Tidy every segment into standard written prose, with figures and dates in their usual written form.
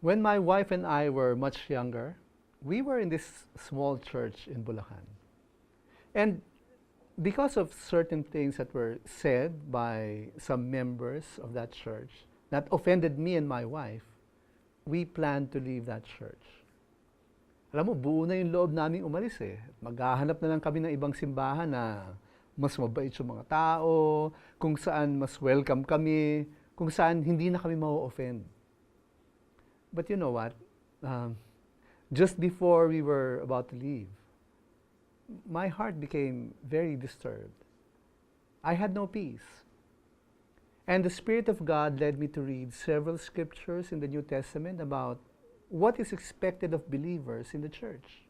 When my wife and I were much younger, we were in this small church in Bulacan. And because of certain things that were said by some members of that church that offended me and my wife, we planned to leave that church. Alam mo, buo na yung loob naming umalis eh. Maghahanap na lang kami ng ibang simbahan na mas mabait yung mga tao, kung saan mas welcome kami, kung saan hindi na kami ma-offend. But you know what? Just before we were about to leave, my heart became very disturbed. I had no peace. And the Spirit of God led me to read several scriptures in the New Testament about what is expected of believers in the church.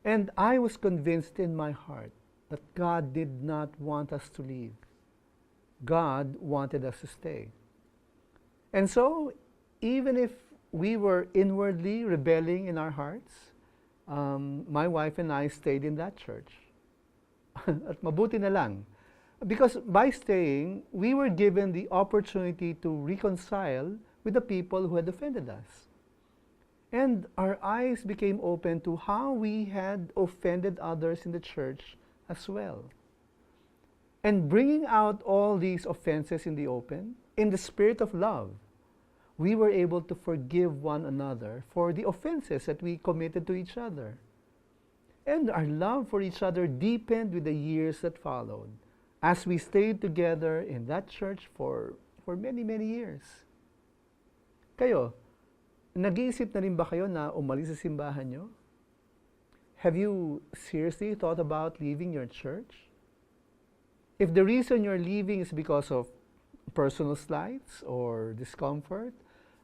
And I was convinced in my heart that God did not want us to leave. God wanted us to stay. And so, even if we were inwardly rebelling in our hearts, my wife and I stayed in that church. At mabuti na lang. Because by staying, we were given the opportunity to reconcile with the people who had offended us. And our eyes became open to how we had offended others in the church as well. And bringing out all these offenses in the open, in the spirit of love, we were able to forgive one another for the offenses that we committed to each other. And our love for each other deepened with the years that followed, as we stayed together in that church for many, many years. Kayo, nag-iisip na rin ba kayo na umalis sa simbahan nyo? Have you seriously thought about leaving your church? If the reason you're leaving is because of personal slights or discomfort,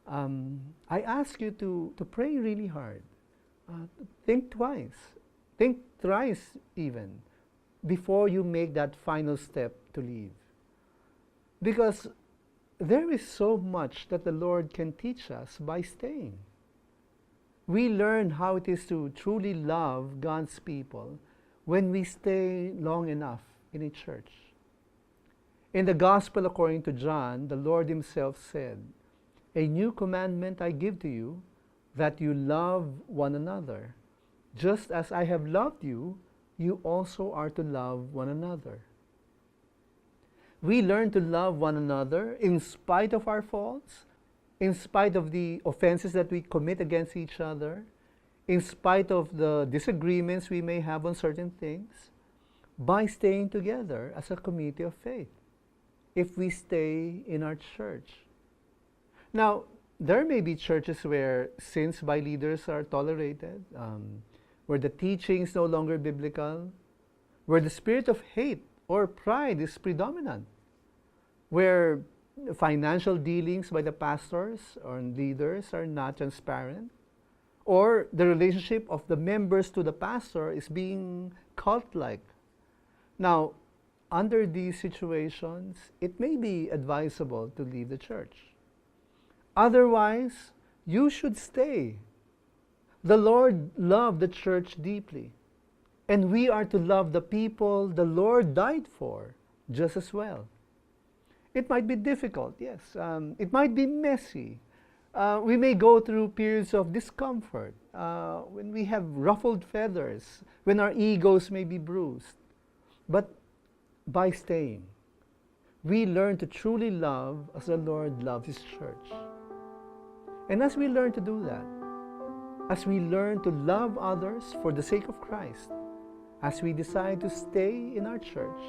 I ask you to pray really hard. Think twice. Think thrice even before you make that final step to leave. Because there is so much that the Lord can teach us by staying. We learn how it is to truly love God's people when we stay long enough in a church. In the Gospel according to John, the Lord Himself said, "A new commandment I give to you, that you love one another. Just as I have loved you, you also are to love one another." We learn to love one another in spite of our faults, in spite of the offenses that we commit against each other, in spite of the disagreements we may have on certain things, by staying together as a community of faith, if we stay in our church. Now, there may be churches where sins by leaders are tolerated, where the teaching is no longer biblical, where the spirit of hate or pride is predominant, where financial dealings by the pastors or leaders are not transparent, or the relationship of the members to the pastor is being cult-like. Now, under these situations, it may be advisable to leave the church. Otherwise, you should stay. The Lord loved the church deeply, and we are to love the people the Lord died for just as well. It might be difficult, yes. It might be messy. We may go through periods of discomfort, when we have ruffled feathers, when our egos may be bruised. But by staying, we learn to truly love as the Lord loves His church. And as we learn to do that, as we learn to love others for the sake of Christ, as we decide to stay in our church,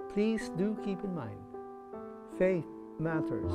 please do keep in mind, faith matters.